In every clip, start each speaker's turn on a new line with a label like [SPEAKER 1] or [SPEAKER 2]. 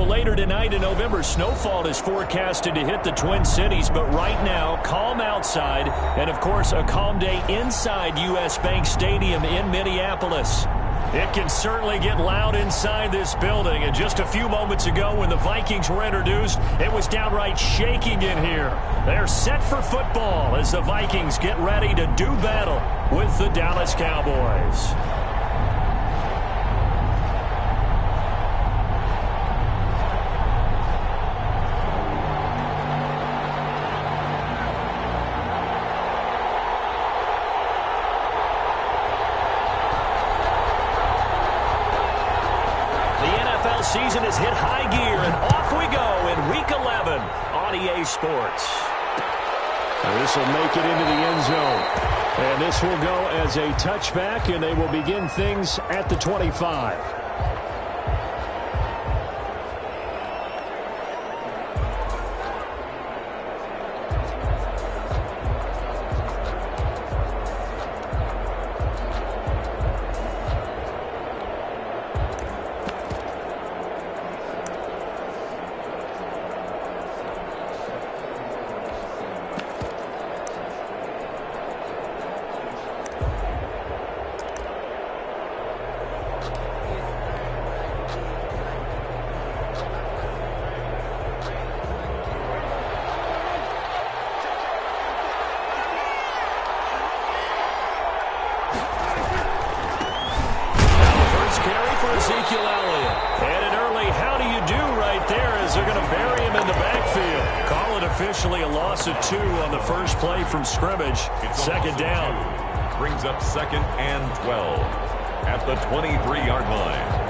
[SPEAKER 1] later tonight in November, snowfall is forecasted to hit the Twin Cities, but right now, calm outside, and of course, a calm day inside U.S. Bank Stadium in Minneapolis. It can certainly get loud inside this building, and just a few moments ago when the Vikings were introduced, it was downright shaking in here. They're set for football as the Vikings get ready to do battle with the Dallas Cowboys.
[SPEAKER 2] Season has hit high gear, and off we go in Week 11 on EA Sports.
[SPEAKER 1] And this will make it into the end zone. And this will go as a touchback, and they will begin things at the 25.
[SPEAKER 2] Officially a loss of 2 on the first play from scrimmage. Second down.
[SPEAKER 3] Brings up 2nd and 12 at the 23-yard line.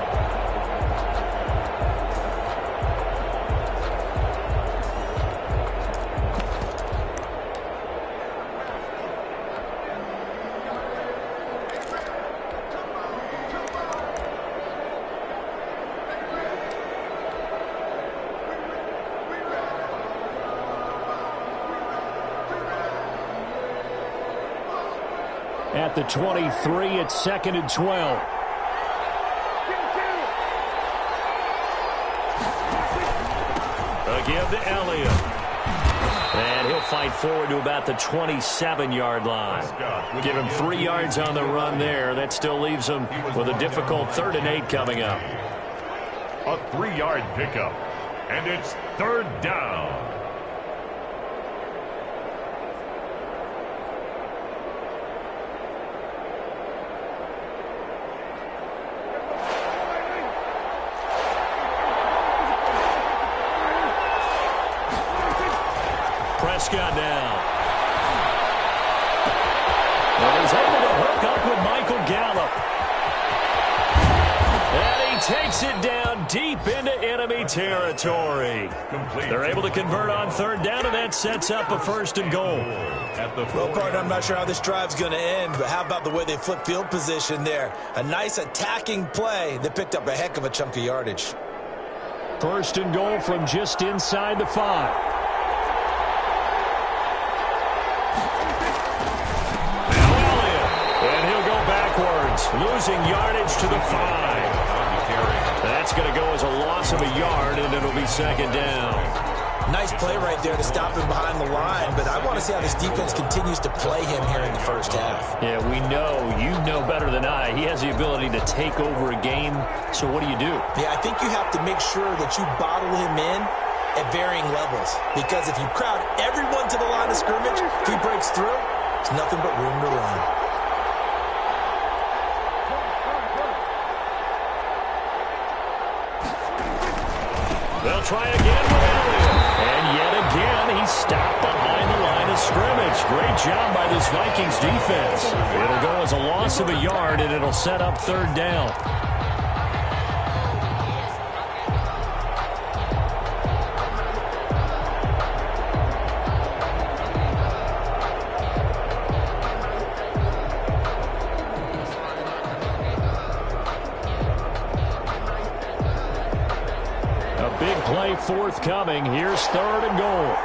[SPEAKER 1] At the 23, it's 2nd and 12.
[SPEAKER 2] Again to Elliott. And he'll fight forward to about the 27-yard line. Give him 3 yards on the run there. That still leaves him with a difficult 3rd and 8 coming up.
[SPEAKER 3] A 3-yard pickup. And it's 3rd down.
[SPEAKER 2] Prescott now. And he's able to hook up with Michael Gallup. And he takes it down deep into enemy territory. They're able to convert on 3rd down, and that sets up a 1st and goal.
[SPEAKER 4] Well, partner, I'm not sure how this drive's going to end, but how about the way they flip field position there? A nice attacking play that picked up a heck of a chunk of yardage.
[SPEAKER 1] 1st and goal from just inside the 5.
[SPEAKER 2] Losing yardage to the 5. That's going to go as a loss of a yard, and it'll be 2nd down.
[SPEAKER 4] Nice play right there to stop him behind the line, but I want to see how this defense continues to play him here in the first half.
[SPEAKER 1] Yeah, we know. You know better than I. He has the ability to take over a game, so what do you do?
[SPEAKER 4] Yeah, I think you have to make sure that you bottle him in at varying levels, because if you crowd everyone to the line of scrimmage, if he breaks through, there's nothing but room to run.
[SPEAKER 2] They'll try again with Elliott. And yet again, he's stopped behind the line of scrimmage. Great job by this Vikings defense. It'll go as a loss of a yard, and it'll set up 3rd down.
[SPEAKER 1] Big play forthcoming. Here's 3rd and goal.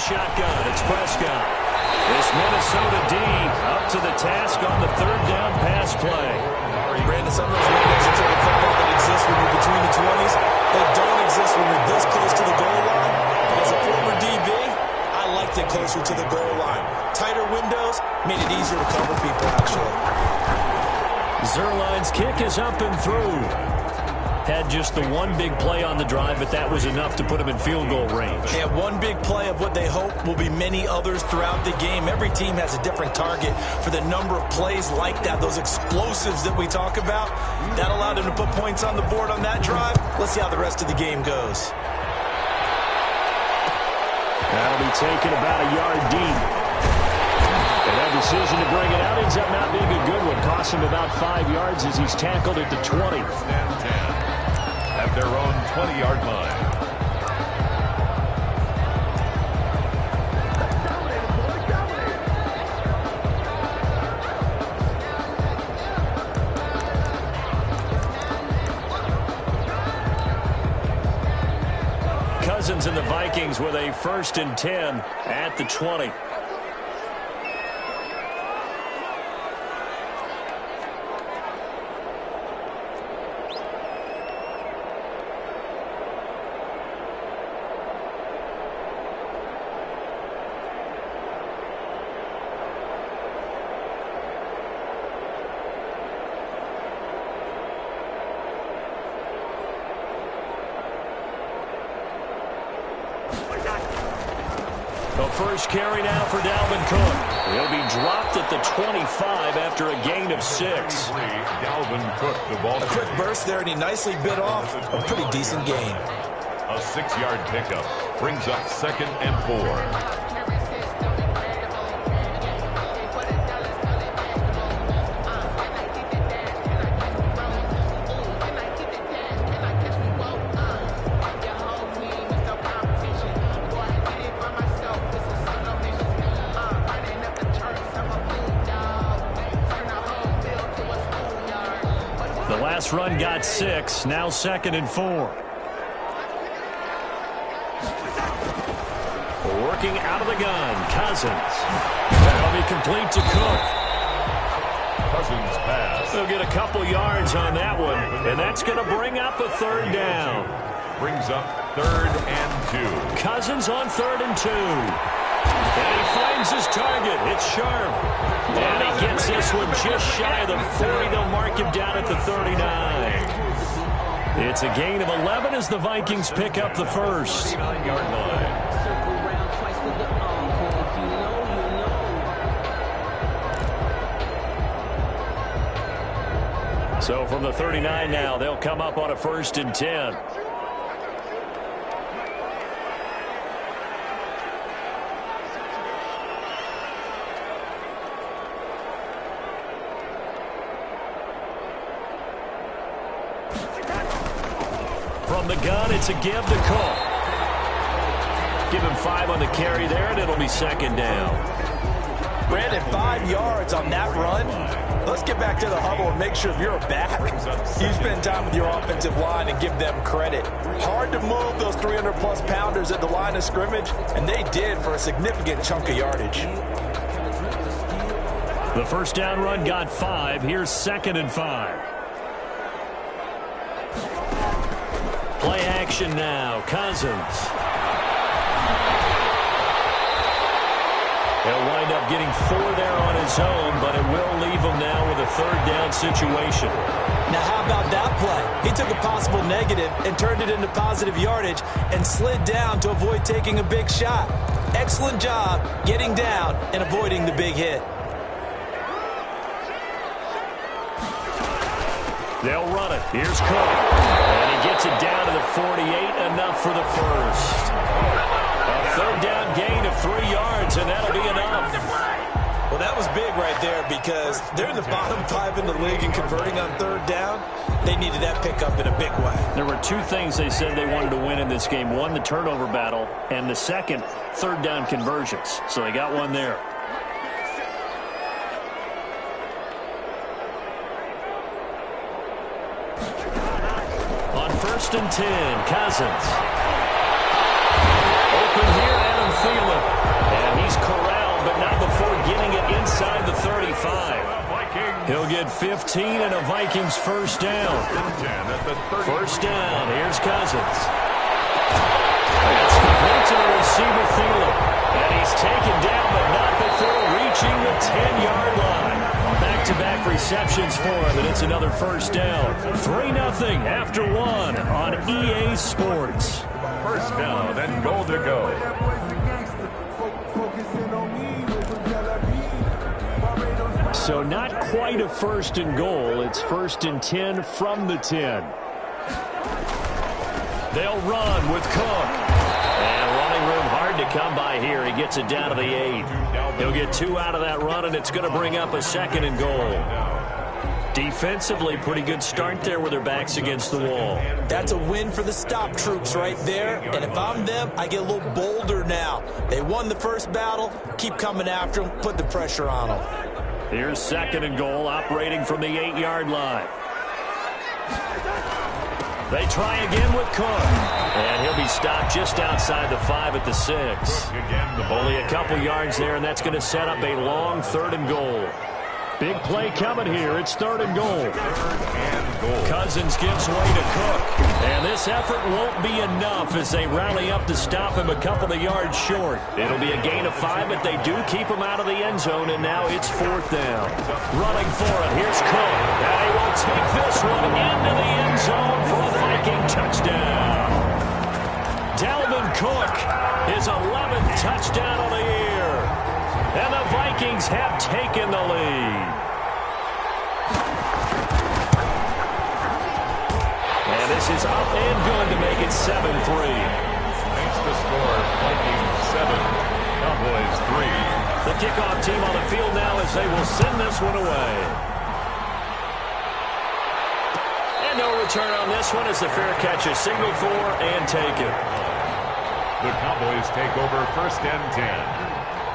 [SPEAKER 1] shotgun. It's Prescott. This Minnesota D up to the task on the third down pass play.
[SPEAKER 4] Brandon, some of those windows into the football that exist when you're between the 20s, they don't exist when you're this close to the goal line. As a former DB, I liked it closer to the goal line. Tighter windows made it easier to cover people, actually.
[SPEAKER 1] Zerline's kick is up and through. Had just the one big play on the drive, but that was enough to put him in field goal range.
[SPEAKER 4] They have one big play of what they hope will be many others throughout the game. Every team has a different target for the number of plays like that, those explosives that we talk about. That allowed them to put points on the board on that drive. Let's see how the rest of the game goes.
[SPEAKER 1] That'll be taken about a yard deep. And that decision to bring it out ends up not being a good one. Cost him about 5 yards as he's tackled at the 20.
[SPEAKER 3] Stand 10 at their own 20-yard line.
[SPEAKER 1] Cousins and the Vikings with a 1st and 10 at the 20. The first carry now for Dalvin Cook. He'll be dropped at the 25 after a gain of 6.
[SPEAKER 3] Dalvin Cook, the ball.
[SPEAKER 4] A quick burst there, and he nicely bit off a pretty decent gain.
[SPEAKER 3] A 6-yard pickup brings up 2nd and 4.
[SPEAKER 1] The last run got 6, now 2nd and 4. Working out of the gun, Cousins. That'll be complete to Cook.
[SPEAKER 3] Cousins pass.
[SPEAKER 1] They'll get a couple yards on that one, and that's going to bring up a 3rd down.
[SPEAKER 3] Brings up 3rd and 2.
[SPEAKER 1] Cousins on 3rd and 2. And he finds his target. It's Sharp. And he gets this one just shy of the 40. They'll mark him down at the 39. It's a gain of 11 as the Vikings pick up the first.
[SPEAKER 3] 39-yard line.
[SPEAKER 1] So from the 39 now, they'll come up on a 1st and 10. From the gun, it's a give to Cook. Give him 5 on the carry there, and it'll be 2nd down.
[SPEAKER 4] Brandon, 5 yards on that run. Let's get back to the huddle and make sure if you're a back, you spend time with your offensive line and give them credit. Hard to move those 300-plus pounders at the line of scrimmage, and they did for a significant chunk of yardage.
[SPEAKER 1] The first down run got 5. Here's 2nd and 5. Play action now. Cousins. He'll wind up getting 4 there on his own, but it will leave him now with a 3rd down situation.
[SPEAKER 4] Now, how about that play? He took a possible negative and turned it into positive yardage and slid down to avoid taking a big shot. Excellent job getting down and avoiding the big hit.
[SPEAKER 1] They'll run it. Here's Cook. And he gets it down to the 48, enough for the first. A 3rd down gain of 3 yards, and that'll be enough.
[SPEAKER 4] Well, that was big right there because they're in the bottom 5 in the league in converting on 3rd down. They needed that pickup in a big way.
[SPEAKER 1] There were 2 things they said they wanted to win in this game. One, the turnover battle, and the second, 3rd down conversions. So they got one there. On 1st and 10, Cousins. Open here, Adam Thielen. and 15 and a Vikings first down. First down. Here's Cousins. It's complete to the receiver, TILA. And he's taken down, but not before reaching the 10-yard line. Back-to-back receptions for him, and it's another first down. 3-0 after one on EA Sports.
[SPEAKER 3] First down and goal to go.
[SPEAKER 1] So not quite a first and goal. It's first and 10 from the 10. They'll run with Cook. And running room hard to come by here. He gets it down to the 8. He'll get 2 out of that run, and it's going to bring up a second and goal. Defensively, pretty good start there with their backs against the wall.
[SPEAKER 4] That's a win for the stop troops right there. And if I'm them, I get a little bolder now. They won the first battle. Keep coming after them. Put the pressure on them.
[SPEAKER 1] Here's second and goal, operating from the 8-yard line. They try again with Cook. And he'll be stopped just outside the 5 at the 6. Only a couple yards there, and that's going to set up a long third and goal. Big play coming here. It's third and goal. Cousins gives way to Cook. And this effort won't be enough as they rally up to stop him a couple of yards short. It'll be a gain of 5, but they do keep him out of the end zone, and now it's fourth down. Running for it. Here's Cook. And he will take this one into the end zone for a Viking touchdown. Dalvin Cook, his 11th touchdown of the year. And the Vikings have taken the lead. And this is up and good to make it 7-3.
[SPEAKER 3] Makes the score Vikings 7, Cowboys 3.
[SPEAKER 1] The kickoff team on the field now as they will send this one away. And no return on this one as the fair catch is signaled for and taken.
[SPEAKER 3] The Cowboys take over first and 10.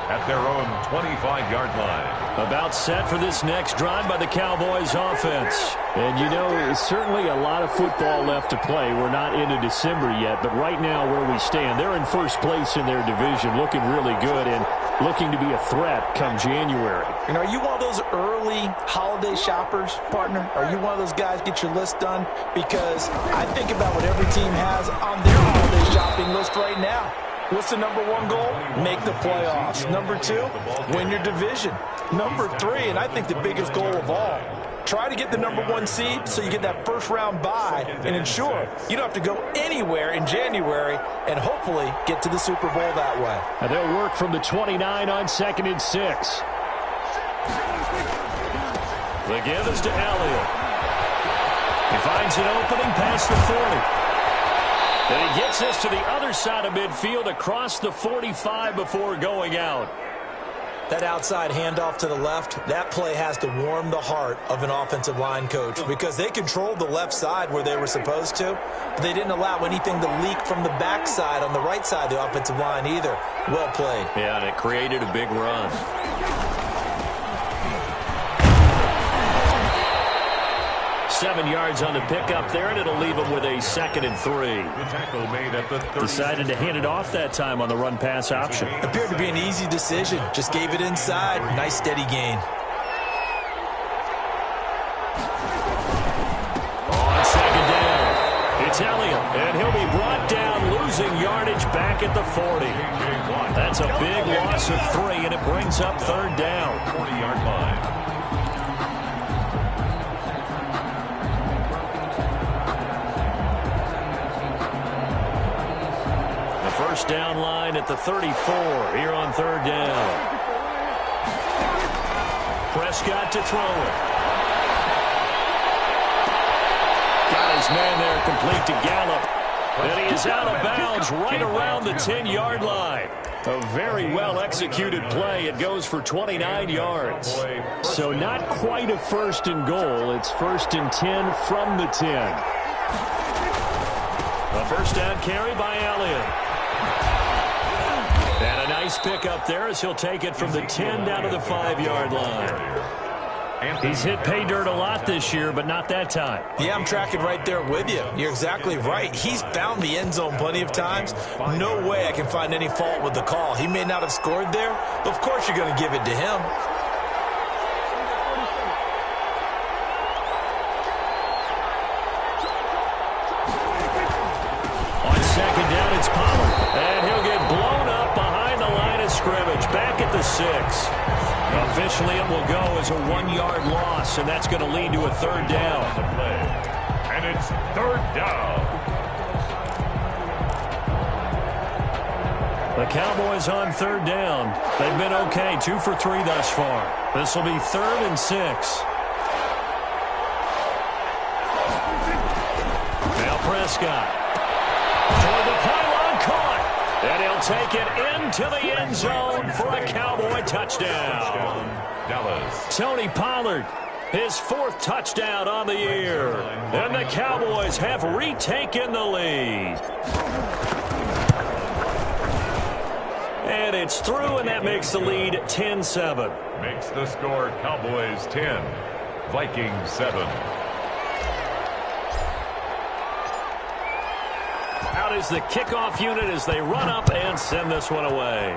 [SPEAKER 3] At their own 25-yard line.
[SPEAKER 1] About set for this next drive by the Cowboys offense. And, you know, certainly a lot of football left to play. We're not into December yet, but right now where we stand, they're in first place in their division, looking really good and looking to be a threat come January.
[SPEAKER 4] And are you one of those early holiday shoppers, partner? Are you one of those guys get your list done? Because I think about what every team has on their holiday shopping list right now. What's the number 1 goal? Make the playoffs. Number 2, win your division. Number 3, and I think the biggest goal of all, try to get the number 1 seed so you get that first-round bye and ensure you don't have to go anywhere in January and hopefully get to the Super Bowl that way.
[SPEAKER 1] And they'll work from the 29 on 2nd and 6. The give is to Elliott. He finds an opening past the 40. And he gets this to the other side of midfield across the 45 before going out.
[SPEAKER 4] That outside handoff to the left, that play has to warm the heart of an offensive line coach because they controlled the left side where they were supposed to, but they didn't allow anything to leak from the backside on the right side of the offensive line either. Well played.
[SPEAKER 1] Yeah, and it created a big run. 7 yards on the pickup there, and it'll leave him with a 2nd and 3.
[SPEAKER 3] The tackle made at the 30.
[SPEAKER 1] Decided to hand it off that time on the run-pass option.
[SPEAKER 4] Appeared to be an easy decision. Just gave it inside. Nice steady gain.
[SPEAKER 1] On 2nd down, it's Elliott, and he'll be brought down, losing yardage back at the 40. That's a big loss of 3, and it brings up 3rd down.
[SPEAKER 3] 40-yard line.
[SPEAKER 1] First down line at the 34 here on 3rd down. Prescott to throw it. Got his man there complete to Gallup. And he is out of bounds right around the 10-yard line. A very well-executed play. It goes for 29 yards. So not quite a first and goal. It's first and 10 from the 10. A first down carry by Elliott. And a nice pick up there as he'll take it from the 10 down to the 5-yard line. He's hit pay dirt a lot this year, but not that time.
[SPEAKER 4] Yeah, I'm tracking right there with you. You're exactly right. He's found the end zone plenty of times. No way I can find any fault with the call. He may not have scored there, but of course you're going to give it to him.
[SPEAKER 1] 6. Officially, it will go as a 1-yard loss, and that's going to lead to a 3rd down.
[SPEAKER 3] And it's 3rd down.
[SPEAKER 1] The Cowboys on 3rd down. They've been okay, 2 for 3 thus far. This will be 3rd and 6. Now Prescott. Toward the pylon, caught. And he'll take it into the end zone for a Cowboy touchdown.
[SPEAKER 3] Dallas.
[SPEAKER 1] Tony Pollard, his 4th touchdown on the year. And the Cowboys have retaken the lead. And it's through, and that makes the lead 10-7.
[SPEAKER 3] Makes the score Cowboys 10, Vikings 7.
[SPEAKER 1] Out is the kickoff unit as they run up and send this one away.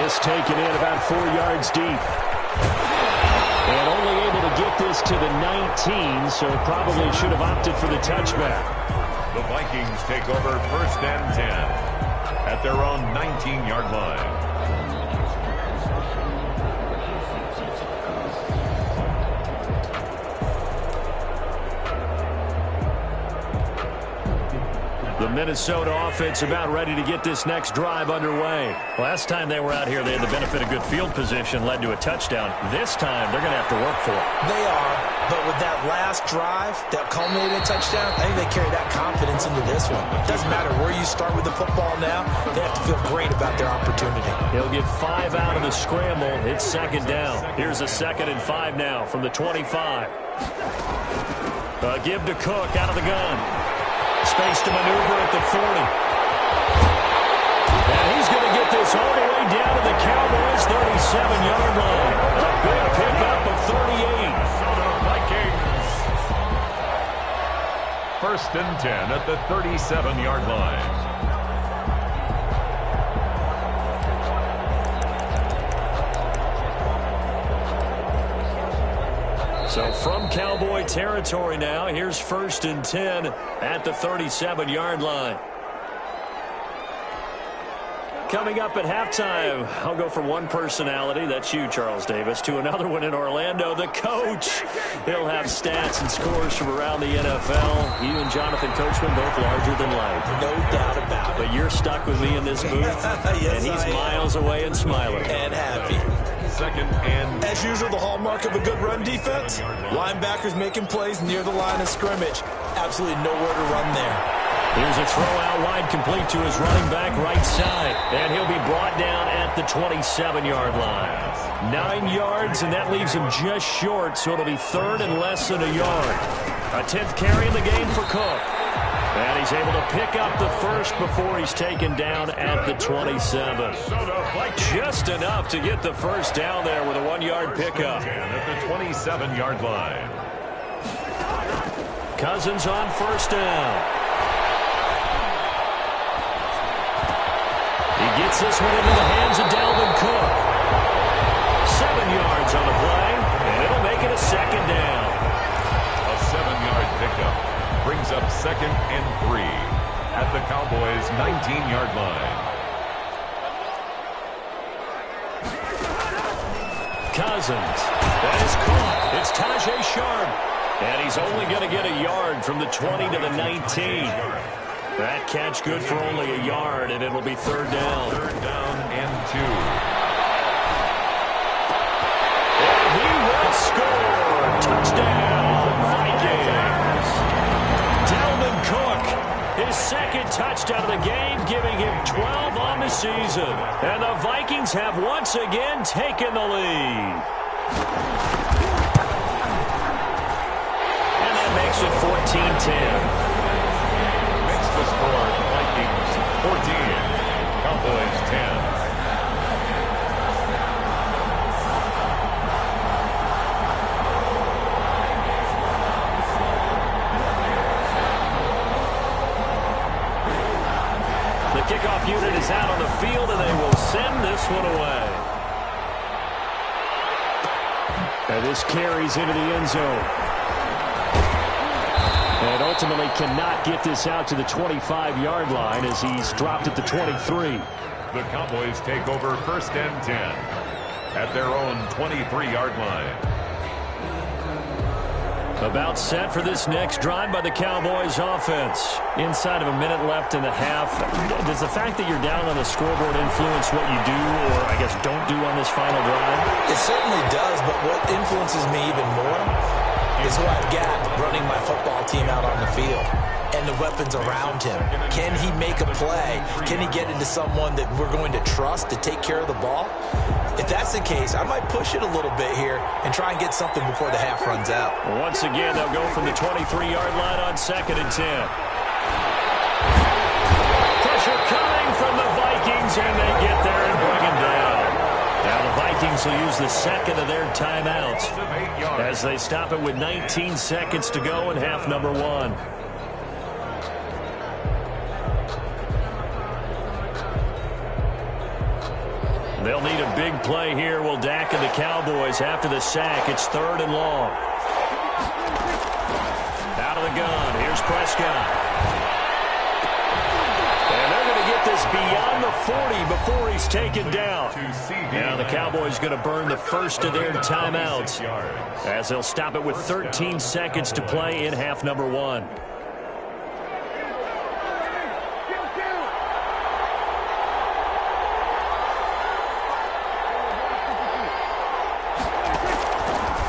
[SPEAKER 1] This taken in about 4 yards deep. And only able to get this to the 19, so probably should have opted for the touchback.
[SPEAKER 3] The Vikings take over 1st and 10 at their own 19-yard line.
[SPEAKER 1] The Minnesota offense about ready to get this next drive underway. Last time they were out here, they had the benefit of good field position, led to a touchdown. This time, they're going to have to work for it.
[SPEAKER 4] They are, but with that last drive that culminated in a touchdown, I think they carry that confidence into this one. It doesn't matter where you start with the football now. They have to feel great about their opportunity.
[SPEAKER 1] He'll get 5 out of the scramble. It's 2nd down. Here's a 2nd and 5 now from the 25. A give to Cook out of the gun. Space to maneuver at the 40. And he's going to get this all the way down to the Cowboys' 37-yard line. A big pickup of 38.
[SPEAKER 3] Vikings. 1st and 10 at the 37-yard line.
[SPEAKER 1] So from Cowboy territory now, here's 1st and 10 at the 37-yard line. Coming up at halftime, I'll go from one personality, that's you, Charles Davis, to another one in Orlando, the coach. He'll have stats and scores from around the NFL. You and Jonathan Coachman both larger than life.
[SPEAKER 4] No doubt about it.
[SPEAKER 1] But you're stuck with me in this booth,
[SPEAKER 4] yes,
[SPEAKER 1] and he's miles away and smiling.
[SPEAKER 4] And happy.
[SPEAKER 3] 2nd and...
[SPEAKER 4] As usual, the hallmark of a good run defense, linebackers making plays near the line of scrimmage. Absolutely nowhere to run there.
[SPEAKER 1] Here's a throw out wide, complete to his running back right side. And he'll be brought down at the 27-yard line. 9 yards, and that leaves him just short, so it'll be 3rd and less than a yard. A 10th carry in the game for Cook. And he's able to pick up the 1st before he's taken down at the 27. Just enough to get the 1st down there with a 1-yard pickup.
[SPEAKER 3] At the 27-yard line.
[SPEAKER 1] Cousins on 1st down. He gets this one into the hands of Dalvin Cook. 7 yards on the play, and it'll make it a 2nd down.
[SPEAKER 3] A 7-yard pickup brings up 2nd and 3 at the Cowboys' 19-yard line.
[SPEAKER 1] Cousins. That is caught. It's Tajay Sharp. And he's only going to get a yard from the 20 to the 19. That catch good for only a yard, and it'll be 3rd down.
[SPEAKER 3] 3rd down and 2.
[SPEAKER 1] And he will score. Touchdown, Vikings. Dalvin Cook, his 2nd touchdown of the game, giving him 12 on the season. And the Vikings have once again taken the lead. And that makes it 14-10.
[SPEAKER 3] The score, Vikings 14, Cowboys 10.
[SPEAKER 1] The kickoff unit is out on the field, and they will send this one away. And this carries into the end zone. And ultimately cannot get this out to the 25-yard line as he's dropped at the 23.
[SPEAKER 3] The Cowboys take over 1st and 10 at their own 23-yard line.
[SPEAKER 1] About set for this next drive by the Cowboys offense. Inside of a minute left in the half. Does the fact that you're down on the scoreboard influence what you do, or I guess don't do on this final drive?
[SPEAKER 4] It certainly does, but what influences me even more is who I've got running my football team out on the field and the weapons around him. Can he make a play? Can he get into someone that we're going to trust to take care of the ball? If that's the case, I might push it a little bit here and try and get something before the half runs out.
[SPEAKER 1] Once again, they'll go from the 23-yard line on 2nd and 10. Pressure coming from the Vikings, and they get there and bring him down. Now the Vikings will use the second of their timeouts as they stop it with 19 seconds to go in half number 1. They'll need a big play here. Will Dak and the Cowboys after the sack. It's 3rd and long. Out of the gun. Here's Prescott. And they're going to get this beyond the 40 before he's taken down. Now the Cowboys going to burn the first of their timeouts as they'll stop it with 13 seconds to play in half number 1.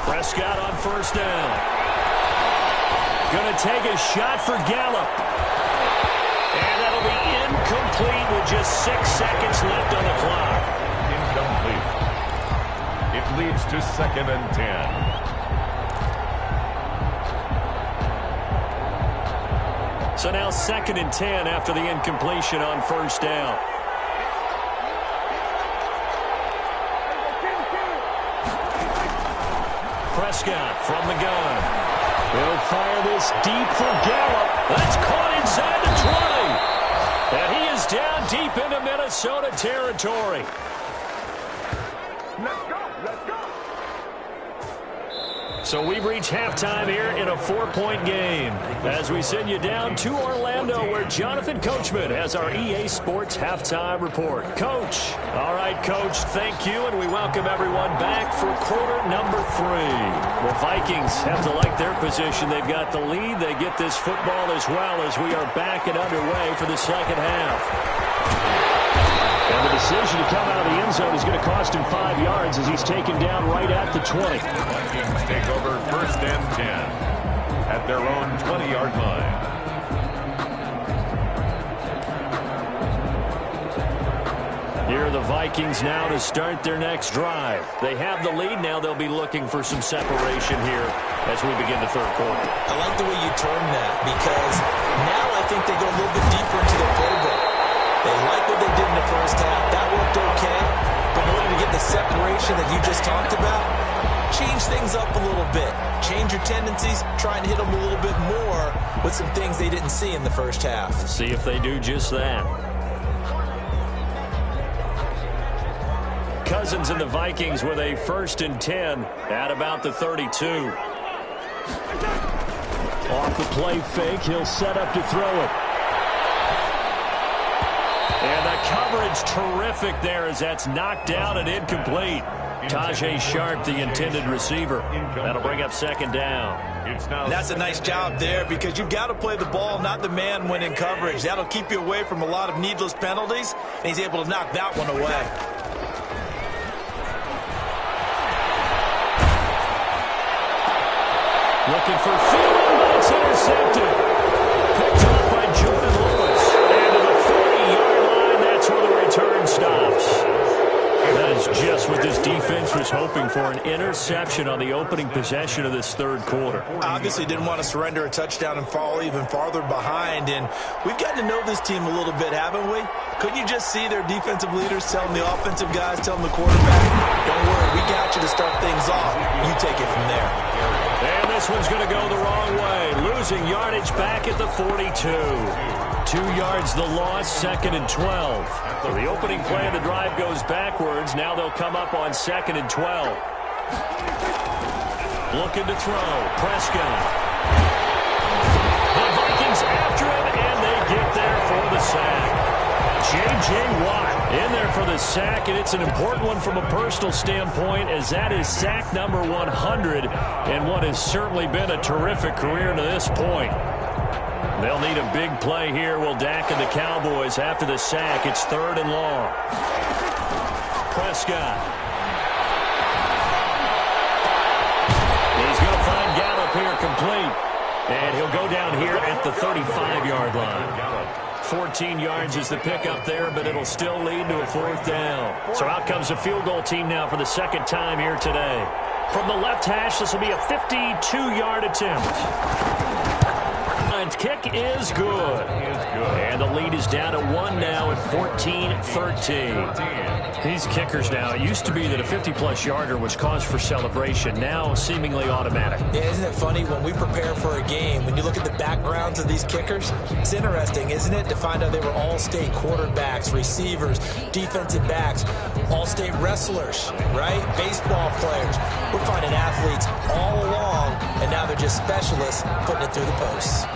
[SPEAKER 1] Prescott on 1st down. Going to take a shot for Gallup. And that'll be incomplete with just 6 seconds left on the clock.
[SPEAKER 3] Incomplete. It leads to 2nd and 10.
[SPEAKER 1] So now 2nd and 10 after the incompletion on 1st down. Prescott from the gun. He'll fire this deep for Gallup. That's caught inside the 20. And he is down deep into Minnesota territory.
[SPEAKER 3] Let's go. Let's go.
[SPEAKER 1] So we've reached halftime here in a 4-point game as we send you down to Orlando where Jonathan Coachman has our EA Sports halftime report. Coach. All right, Coach, thank you, and we welcome everyone back for quarter number 3. The Vikings have to like their position. They've got the lead. They get this football as well as we are back and underway for the second half. And the decision to come out of the end zone is going to cost him 5 yards as he's taken down right at the 20.
[SPEAKER 3] Vikings take over 1st and 10 at their own 20-yard line.
[SPEAKER 1] Here are the Vikings now to start their next drive. They have the lead. Now they'll be looking for some separation here as we begin the 3rd quarter.
[SPEAKER 4] I like the way you term that because now I think they go a little bit deeper into their playbook. They like what they did in the 1st half. That worked okay. But in order to get the separation that you just talked about, change things up a little bit. Change your tendencies. Try and hit them a little bit more with some things they didn't see in the 1st half.
[SPEAKER 1] See if they do just that. Cousins and the Vikings with a 1st and 10 at about the 32. Off the play fake, he'll set up to throw it. And the coverage terrific there as that's knocked down and incomplete. Tajay Sharp, the intended receiver. That'll bring up 2nd down.
[SPEAKER 4] That's a nice job there because you've got to play the ball, not the man when in coverage. That'll keep you away from a lot of needless penalties, and he's able to knock that one away.
[SPEAKER 1] Looking for Thielen, but it's intercepted. Picked up by Jordan Lewis. And to the 40-yard line, that's where the return stops. That is just what this defense was hoping for, an interception on the opening possession of this 3rd quarter.
[SPEAKER 4] Obviously didn't want to surrender a touchdown and fall even farther behind, and we've gotten to know this team a little bit, haven't we? Couldn't you just see their defensive leaders telling the offensive guys, telling the quarterback, don't worry, we got you to start things off. You take it from there.
[SPEAKER 1] And this one's going to go the wrong way. Losing yardage back at the 42. 2 yards the loss, 2nd and 12. So the opening play of the drive goes backwards. Now they'll come up on 2nd and 12. Looking to throw. Prescott. The Vikings after him, and they get there for the sack. J.J. Watt in there for the sack, and it's an important one from a personal standpoint, as that is sack number 100 in what has certainly been a terrific career to this point. They'll need a big play here, will Dak and the Cowboys. After the sack, it's 3rd and long. Prescott. He's going to find Gallup here complete. And he'll go down here at the 35-yard line. 14 yards is the pickup there, but it'll still lead to a 4th down. So out comes the field goal team now for the 2nd time here today. From the left hash, this will be a 52-yard attempt. Kick is good. And the lead is down to 1 now at 14-13. These kickers now, it used to be that a 50-plus yarder was cause for celebration. Now seemingly automatic.
[SPEAKER 4] Yeah, isn't it funny when we prepare for a game, when you look at the backgrounds of these kickers, it's interesting, isn't it, to find out they were all-state quarterbacks, receivers, defensive backs, all-state wrestlers, right? Baseball players. We're finding athletes all along, and now they're just specialists putting it through the posts.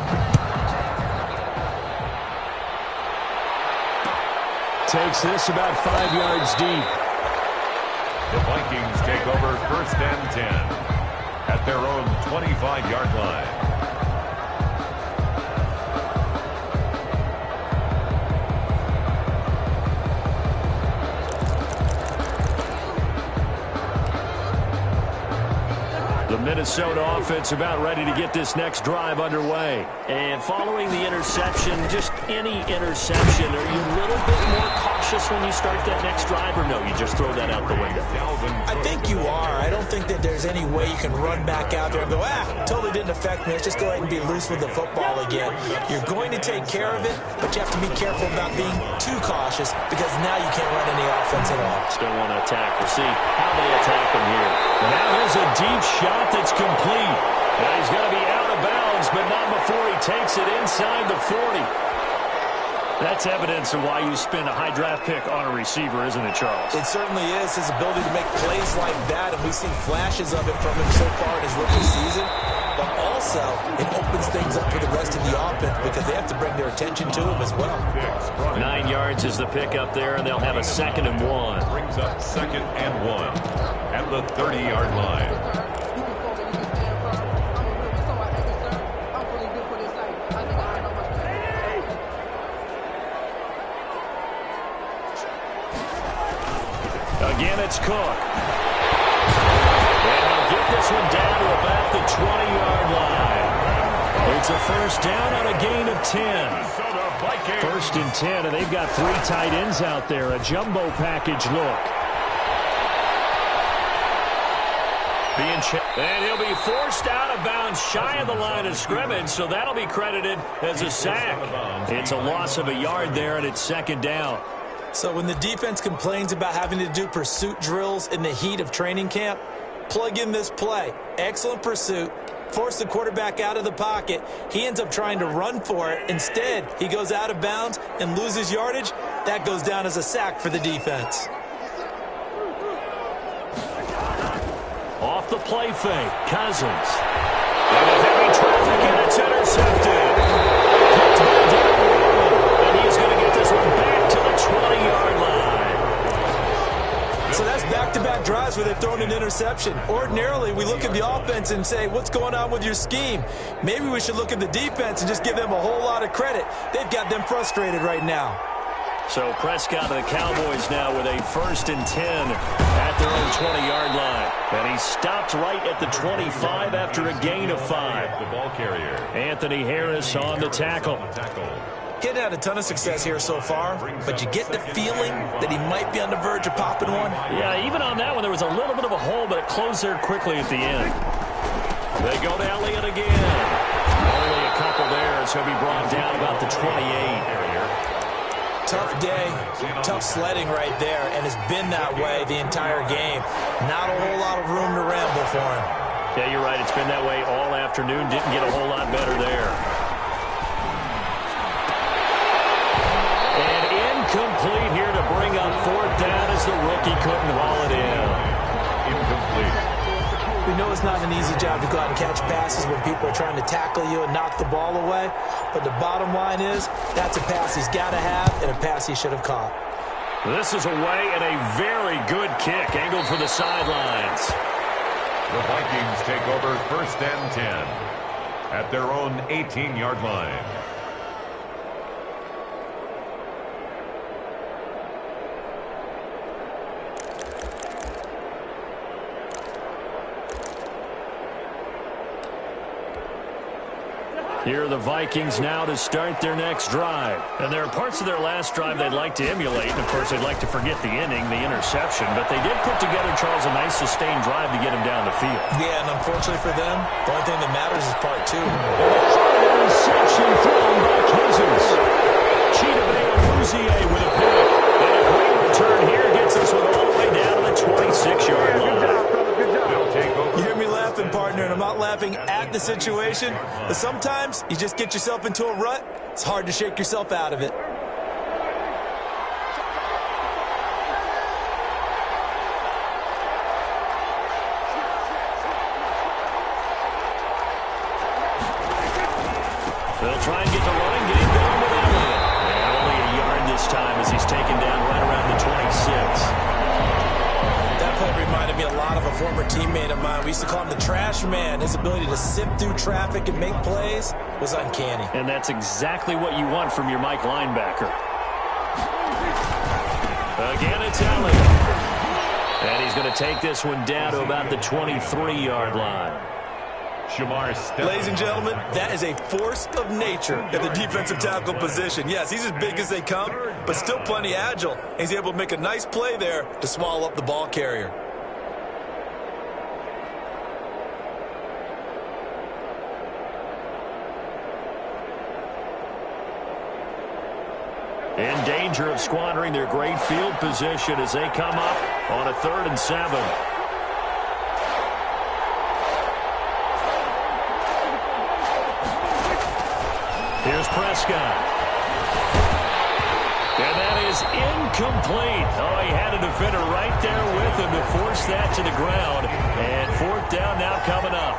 [SPEAKER 1] Takes this about 5 yards deep.
[SPEAKER 3] The Vikings take over 1st and 10 at their own 25-yard line.
[SPEAKER 1] The Minnesota offense about ready to get this next drive underway. And following the interception, just any interception, are you a little bit more cautious when you start that next drive, or no, you just throw that out the window?
[SPEAKER 4] I think you are. I don't think that there's any way you can run back out there and go, totally didn't affect me. Let's just go ahead and be loose with the football again. You're going to take care of it, but you have to be careful about being too cautious, because now you can't run any offense at all.
[SPEAKER 1] Still want to attack. We'll see how they attack him here. Now here's a deep shot that's complete. Now he's going to be out of bounds, but not before he takes it inside the 40. That's evidence of why you spend a high draft pick on a receiver, isn't it, Charles?
[SPEAKER 4] It certainly is, his ability to make plays like that, and we've seen flashes of it from him so far in his rookie season. But also, it opens things up for the rest of the offense, because they have to bring their attention to him as well.
[SPEAKER 1] 9 yards is the pickup there, and they'll have a 2nd and 1.
[SPEAKER 3] Brings up 2nd and 1 at the 30-yard line.
[SPEAKER 1] Again, it's Cook. And they'll get this one down to about the 20-yard line. It's a 1st down on a gain of 10. 1st and 10, and they've got 3 tight ends out there. A jumbo package look. And he'll be forced out of bounds shy of the line of scrimmage, so that'll be credited as a sack. It's a loss of a yard there, and it's 2nd down.
[SPEAKER 4] So when the defense complains about having to do pursuit drills in the heat of training camp, plug in this play. Excellent pursuit. Force the quarterback out of the pocket. He ends up trying to run for it. Instead, he goes out of bounds and loses yardage. That goes down as a sack for the defense.
[SPEAKER 1] Off the play fake, Cousins. And a heavy traffic, and it's intercepted. Picked by Darren Warren, and he's going to get this one back to the 20-yard line.
[SPEAKER 4] So that's back-to-back drives where they've thrown an interception. Ordinarily, we look at the offense and say, what's going on with your scheme? Maybe we should look at the defense and just give them a whole lot of credit. They've got them frustrated right now.
[SPEAKER 1] So Prescott and the Cowboys now with a 1st and 10 at their own 20-yard line. And he stopped right at the 25 after a gain of 5.
[SPEAKER 3] The ball carrier,
[SPEAKER 1] Anthony Harris on the tackle.
[SPEAKER 4] Getting had a ton of success here so far, but you get the feeling that he might be on the verge of popping one.
[SPEAKER 1] Yeah, even on that one, there was a little bit of a hole, but it closed there quickly at the end. They go to Elliott again. Only a couple there as he'll be brought down about the 28.
[SPEAKER 4] Tough day, tough sledding right there, and it's been that way the entire game. Not a whole lot of room to ramble for him.
[SPEAKER 1] Yeah, you're right. It's been that way all afternoon. Didn't get a whole lot better there. And incomplete here to bring up 4th down as the rookie couldn't haul it in.
[SPEAKER 3] Incomplete.
[SPEAKER 4] We know it's not an easy job to go out and catch passes when people are trying to tackle you and knock the ball away. But the bottom line is, that's a pass he's got to have and a pass he should have caught.
[SPEAKER 1] This is away and a very good kick, angled for the sidelines.
[SPEAKER 3] The Vikings take over 1st and 10 at their own 18-yard line.
[SPEAKER 1] Here are the Vikings now to start their next drive. And there are parts of their last drive they'd like to emulate. And, of course, they'd like to forget the inning, the interception. But they did put together, Charles, a nice sustained drive to get him down the field.
[SPEAKER 4] Yeah, and unfortunately for them, the only thing that matters is part 2.
[SPEAKER 1] Interception thrown by Cousins. Cheetah Luzier with a pick. And a great return here gets this one all the way down to the 26-yard line.
[SPEAKER 4] You hear me laughing, partner, and I'm not laughing at the situation, but sometimes you just get yourself into a rut. It's hard to shake yourself out of it.
[SPEAKER 1] They'll try and get the running game going with Elliott. And only a yard this time as he's taken down right around the 26.
[SPEAKER 4] That play reminded me a lot of a former teammate of mine. We used to call him the trash man. His ability to sift through traffic and make plays was uncanny.
[SPEAKER 1] And that's exactly what you want from your Mike linebacker. Again, it's Elliott. And he's going to take this one down to about the 23-yard line.
[SPEAKER 4] Ladies and gentlemen, that is a force of nature at the defensive tackle position. Yes, he's as big as they come, but still plenty agile. He's able to make a nice play there to swallow up the ball carrier.
[SPEAKER 1] In danger of squandering their great field position as they come up on a 3rd and 7. Here's Prescott. And that is incomplete. Oh, he had a defender right there with him to force that to the ground. And 4th down now coming up.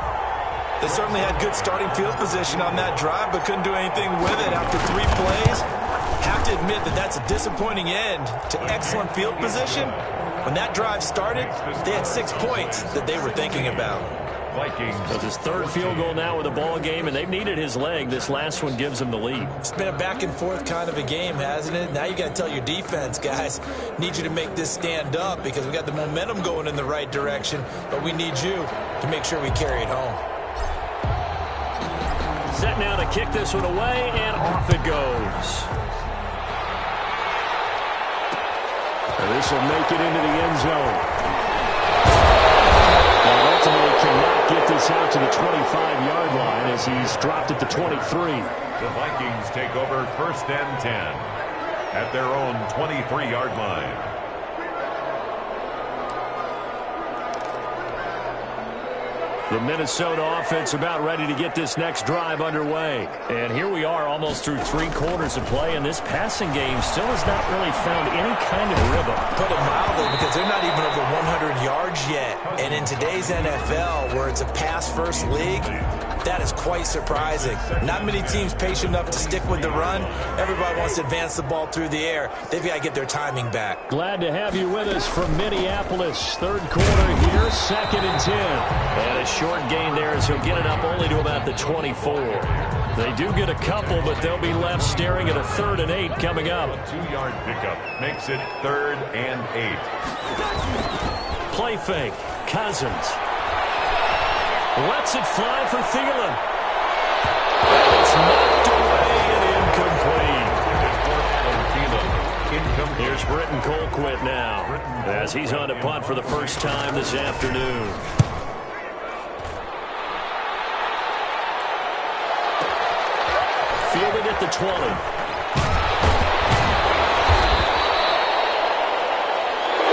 [SPEAKER 4] They certainly had good starting field position on that drive, but couldn't do anything with it after 3 plays. Have to admit that that's a disappointing end to excellent field position. When that drive started, they had 6 points that they were thinking about.
[SPEAKER 3] Vikings.
[SPEAKER 1] So it's his 3rd field goal now with the ball game, and they've needed his leg. This last one gives them the lead.
[SPEAKER 4] It's been a back-and-forth kind of a game, hasn't it? Now you got to tell your defense, guys, need you to make this stand up because we got the momentum going in the right direction, but we need you to make sure we carry it home.
[SPEAKER 1] Set now to kick this one away, and off it goes. And this will make it into the end zone. Ultimately cannot get this out to the 25-yard line as he's dropped at the 23.
[SPEAKER 3] The Vikings take over 1st and 10 at their own 23-yard line.
[SPEAKER 1] The Minnesota offense about ready to get this next drive underway. And here we are almost through 3 quarters of play, and this passing game still has not really found any kind of rhythm.
[SPEAKER 4] Put it mildly, because they're not even over 100 yards yet. And in today's NFL, where it's a pass-first league, that is quite surprising. Not many teams patient enough to stick with the run. Everybody wants to advance the ball through the air. They've got to get their timing back.
[SPEAKER 1] Glad to have you with us from Minneapolis. 3rd quarter here, 2nd and 10. And a short gain there as he'll get it up only to about the 24. They do get a couple, but they'll be left staring at a 3rd and 8 coming up.
[SPEAKER 3] A 2-yard pickup makes it 3rd and 8.
[SPEAKER 1] Play fake. Cousins. Lets it fly for Thielen. It's knocked away and incomplete. Here's Britton Colquitt now as he's on to punt for the first time this afternoon. Fielded at the 20.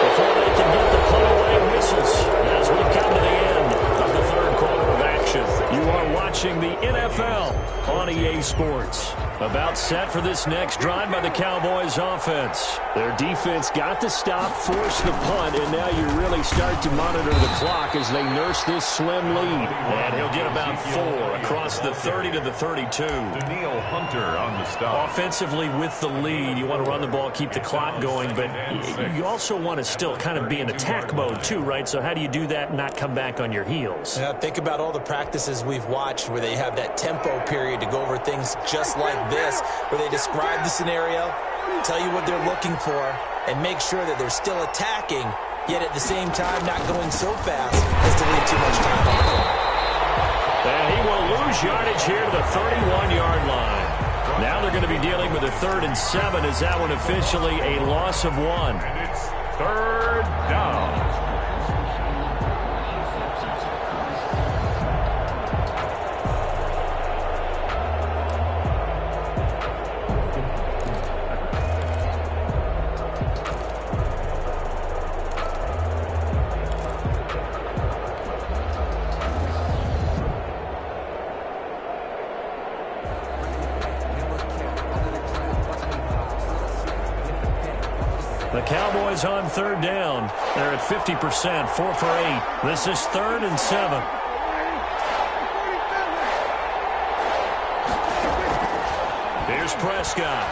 [SPEAKER 1] Before they can get the put away whistles as we've come to the end of the 3rd quarter of action. You are watching watching the NFL on EA Sports. About set for this next drive by the Cowboys offense. Their defense got the stop, forced the punt, and now you really start to monitor the clock as they nurse this slim lead. And he'll get about 4 across the 30 to the 32.
[SPEAKER 3] Daniil Hunter on the stop.
[SPEAKER 1] Offensively with the lead, you want to run the ball, keep the clock going, but you also want to still kind of be in attack mode too, right? So how do you do that and not come back on your heels?
[SPEAKER 4] Yeah, think about all the practices we've watched where they have that tempo period to go over things just like this, where they describe the scenario, tell you what they're looking for, and make sure that they're still attacking, yet at the same time not going so fast as to leave too much time on the clock.
[SPEAKER 1] And he will lose yardage here to the 31-yard line. Now they're going to be dealing with a 3rd and 7 as that one officially a loss of 1.
[SPEAKER 3] And it's 3rd down.
[SPEAKER 1] The Cowboys on 3rd down. They're at 50%, 4 for 8. This is 3rd and 7. Here's Prescott.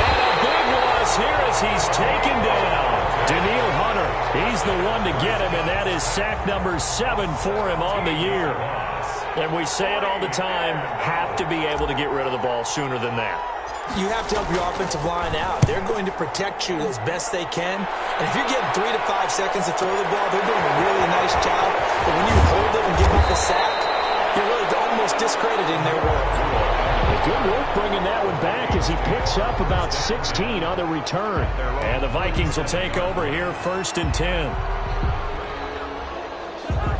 [SPEAKER 1] And a big loss here as he's taken down. Daniil Hunter, he's the one to get him, and that is sack number 7 for him on the year. And we say it all the time, have to be able to get rid of the ball sooner than that.
[SPEAKER 4] You have to help your offensive line out. They're going to protect you as best they can. And if you're getting 3 to 5 seconds to throw the ball, they're doing a really nice job. But when you hold it and give up a sack, you're really almost discrediting their work.
[SPEAKER 1] Good work bringing that one back as he picks up about 16 on the return. And the Vikings will take over here 1st and 10.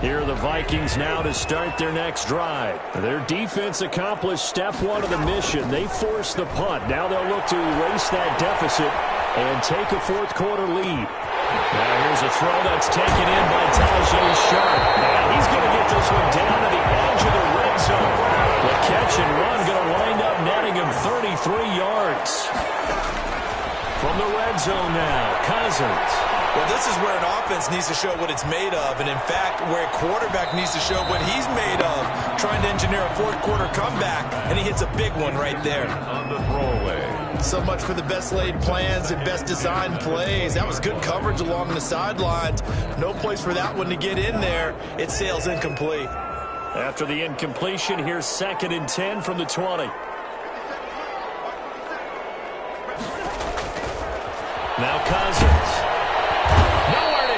[SPEAKER 1] Here are the Vikings now to start their next drive. Their defense accomplished step 1 of the mission. They forced the punt. Now they'll look to erase that deficit and take a 4th quarter lead. Now here's a throw that's taken in by Tajay Sharp. And he's going to get this one down to the edge of the red zone. The catch and run going to wind up netting him 33 yards. From the red zone now, Cousins.
[SPEAKER 4] Well, this is where an offense needs to show what it's made of, and in fact, where a quarterback needs to show what he's made of, trying to engineer a 4th quarter comeback, and he hits a big one right there.
[SPEAKER 3] On the throwaway.
[SPEAKER 4] So much for the best laid plans and best designed plays. That was good coverage along the sidelines. No place for that one to get in there. It sails incomplete.
[SPEAKER 1] After the incompletion, here's 2nd and 10 from the 20. Now Cousins.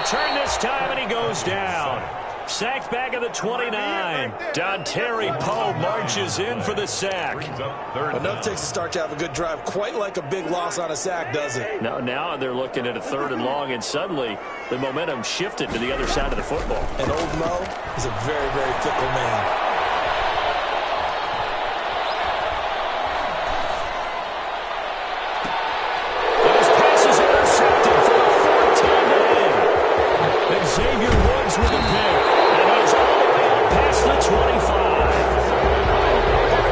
[SPEAKER 1] Turn this time, and he goes down. Sacked back at the 29. Dontari Poe marches in for the sack.
[SPEAKER 4] Enough takes to start to have a good drive. Quite like a big loss on a sack, does it?
[SPEAKER 1] Now they're looking at a 3rd and long, and suddenly the momentum shifted to the other side of the football.
[SPEAKER 4] And old Mo is a very, very fickle man.
[SPEAKER 1] Xavier Woods with a pick, and he's all the way up past the 25.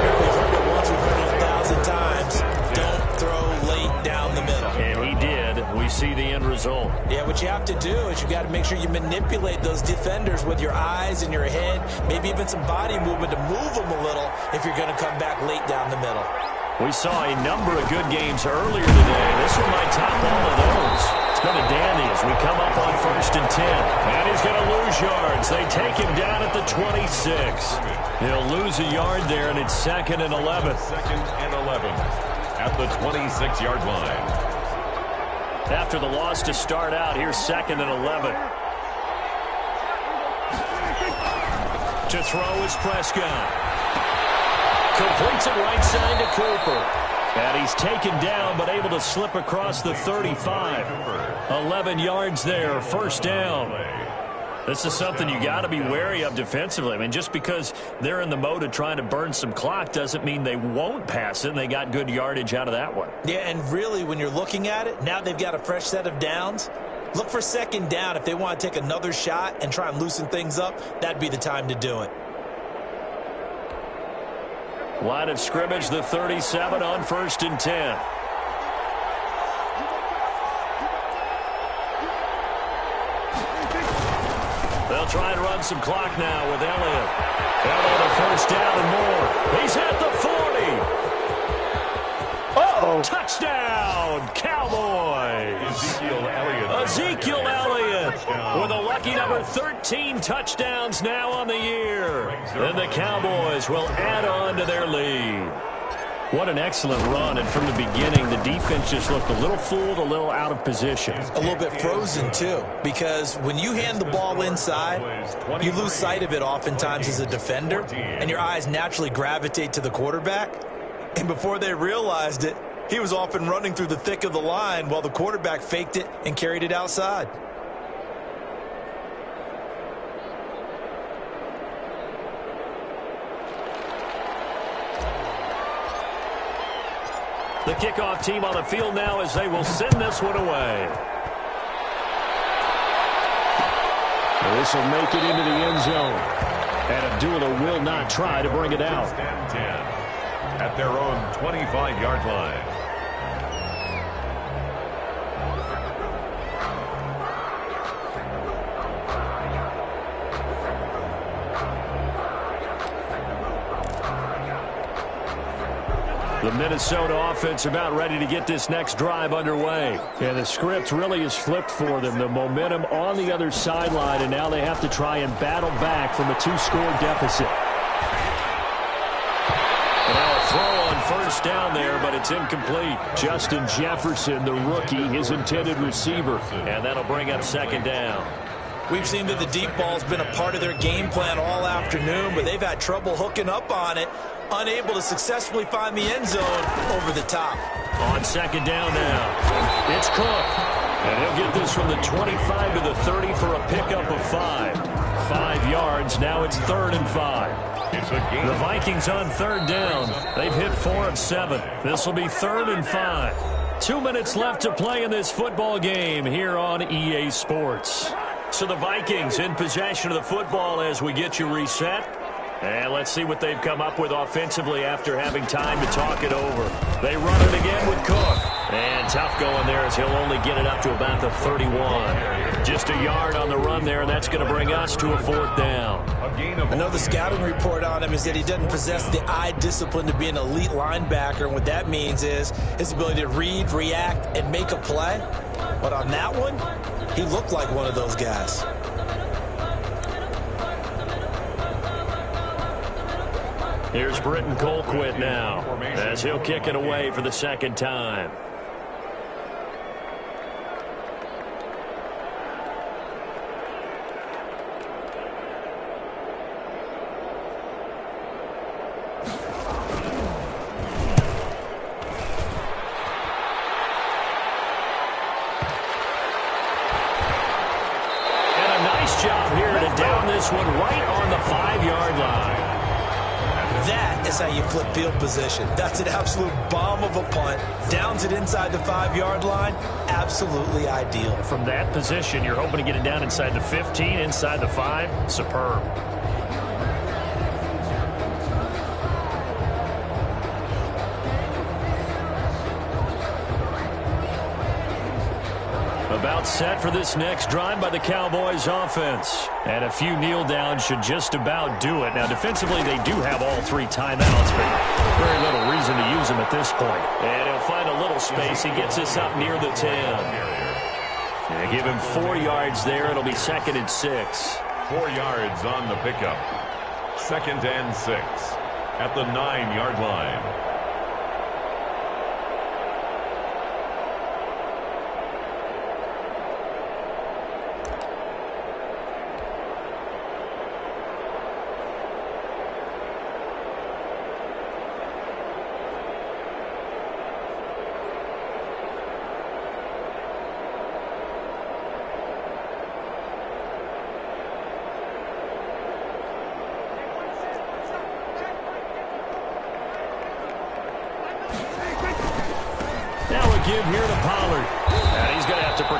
[SPEAKER 4] We've heard it once, we've heard it 1,000 times. Don't throw late down the middle.
[SPEAKER 1] And he did. We see the end result.
[SPEAKER 4] Yeah, what you have to do is you got to make sure you manipulate those defenders with your eyes and your head, maybe even some body movement to move them a little if you're going to come back late down the middle.
[SPEAKER 1] We saw a number of good games earlier today. This one might top all of those. It's been a dandy as we come up on 1st and 10. And he's going to lose yards. They take him down at the 26. He'll lose a yard there, and it's 2nd and 11.
[SPEAKER 3] 2nd and 11 at the 26-yard line.
[SPEAKER 1] After the loss to start out, here's 2nd and 11. To throw is Prescott. Completes it right side to Cooper. And he's taken down, but able to slip across the 35. 11 yards there, 1st down. This is something you got to be wary of defensively. I mean, just because they're in the mode of trying to burn some clock doesn't mean they won't pass it, and they got good yardage out of that one.
[SPEAKER 4] Yeah, and really, when you're looking at it, now they've got a fresh set of downs. Look for second down. If they want to take another shot and try and loosen things up, that'd be the time to do it.
[SPEAKER 1] Line of scrimmage, the 37 on 1st and 10. They'll try and run some clock now with Elliott. Elliott a first down and more. He's at the 40.
[SPEAKER 4] Uh-oh.
[SPEAKER 1] Touchdown, Cowboys. Ezekiel Elliott with a lucky number 13 touchdowns now on the year. And the Cowboys will add on to their lead. What an excellent run, and from the beginning, the defense just looked a little fooled, a little out of position.
[SPEAKER 4] A little bit frozen, too, because when you hand the ball inside, you lose sight of it oftentimes as a defender, and your eyes naturally gravitate to the quarterback. And before they realized it, he was off and running through the thick of the line while the quarterback faked it and carried it outside.
[SPEAKER 1] The kickoff team on the field now as they will send this one away. This will make it into the end zone. And Abdullah will not try to bring it out.
[SPEAKER 3] At their own 25-yard line.
[SPEAKER 1] The Minnesota offense about ready to get this next drive underway. And the script really is flipped for them. The momentum on the other sideline, and now they have to try and battle back from a 2-score deficit. And now a throw on first down there, but it's incomplete. Justin Jefferson, the rookie, his intended receiver. And that'll bring up second down.
[SPEAKER 4] We've seen that the deep ball's been a part of their game plan all afternoon, but they've had trouble hooking up on it, unable to successfully find the end zone over the top.
[SPEAKER 1] On second down now, it's Cook. And he'll get this from the 25 to the 30 for a pickup of 5. 5 yards, now it's 3rd and 5. The Vikings on 3rd down. They've hit 4 of 7. This will be 3rd and 5. 2 minutes left to play in this football game here on EA Sports. So the Vikings in possession of the football as we get you reset. And let's see what they've come up with offensively after having time to talk it over. They run it again with Cook. And tough going there as he'll only get it up to about the 31. Just a yard on the run there, and that's going to bring us to a 4th down.
[SPEAKER 4] I know the scouting report on him is that he doesn't possess the eye discipline to be an elite linebacker. And what that means is his ability to read, react, and make a play. But on that one, he looked like one of those guys.
[SPEAKER 1] Here's Britton Colquitt now as he'll kick it away for the 2nd time. And a nice job here to down this one right on the 5-yard line.
[SPEAKER 4] That is how you flip field position. That's an absolute bomb of a punt. Downs it inside the 5-yard line. Absolutely ideal.
[SPEAKER 1] From that position, you're hoping to get it down inside the 15, inside the 5. Superb. About set for this next drive by the Cowboys offense. And a few kneel downs should just about do it. Now, defensively, they do have all 3 timeouts, but very little reason to use them at this point. And he'll find a little space. He gets us up near the 10. And give him 4 yards there. It'll be 2nd and 6.
[SPEAKER 3] 4 yards on the pickup. 2nd and 6 at the 9-yard line.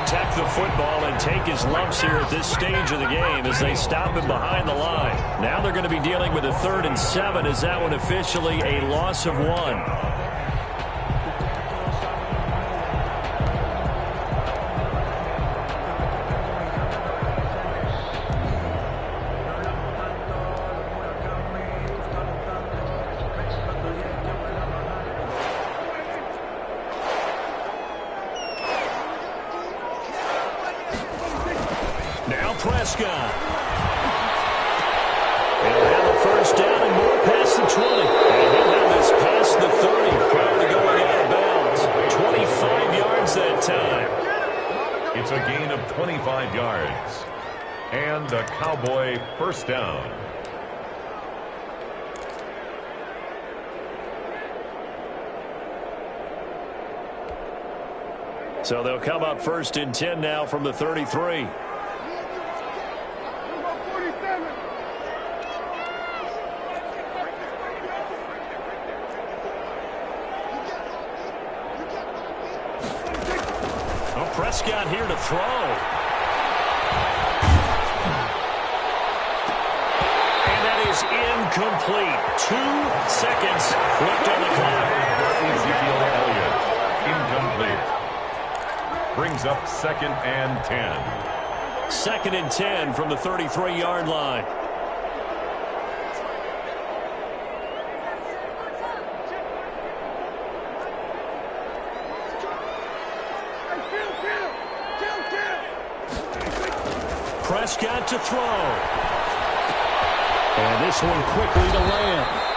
[SPEAKER 1] protect the football and take his lumps here at this stage of the game as they stop him behind the line. Now they're going to be dealing with a 3rd and 7 as that one officially a loss of 1. Now Prescott. He'll have a first down and more past the 20. And he'll have this past the 30 prior to going out of bounds. 25 yards that time.
[SPEAKER 3] It's a gain of 25 yards. And a Cowboy first down.
[SPEAKER 1] So they'll come up 1st and 10 now from the 33. Prescott here to throw. And that is incomplete. 2 seconds left on the clock.
[SPEAKER 3] Ezekiel Elliott, incomplete. Brings up 2nd and 10.
[SPEAKER 1] 2nd and 10 from the 33-yard line. Prescott to throw. And this one quickly to land.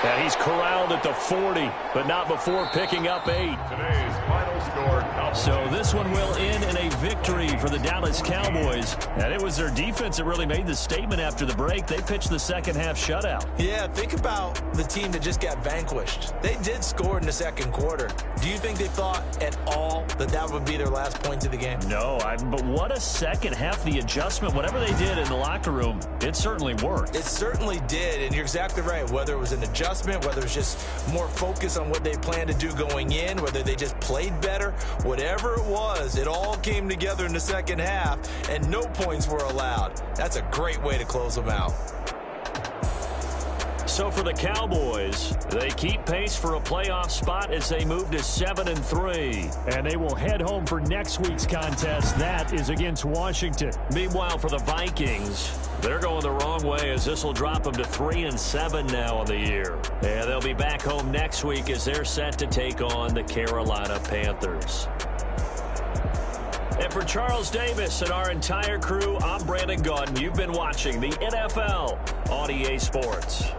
[SPEAKER 1] And he's corralled at the 40, but not before picking up 8.
[SPEAKER 3] Today's final score.
[SPEAKER 1] So this one will end in a victory for the Dallas Cowboys. And it was their defense that really made the statement after the break. They pitched the second half shutout.
[SPEAKER 4] Yeah, think about the team that just got vanquished. They did score in the 2nd quarter. Do you think they thought at all that that would be their last point of the game?
[SPEAKER 1] No, but what a second half. The adjustment, whatever they did in the locker room, it certainly worked.
[SPEAKER 4] It certainly did, and you're exactly right. Whether it was an adjustment, whether it was just more focus on what they planned to do going in, whether they just played better, whatever it was, it all came together in the 2nd half, and no points were allowed. That's a great way to close them out.
[SPEAKER 1] So for the Cowboys, they keep pace for a playoff spot as they move to 7-3. And they will head home for next week's contest. That is against Washington. Meanwhile, for the Vikings, they're going the wrong way as this will drop them to 3-7 now on the year. And they'll be back home next week as they're set to take on the Carolina Panthers. And for Charles Davis and our entire crew, I'm Brandon Gaudin. You've been watching the NFL on EA Sports.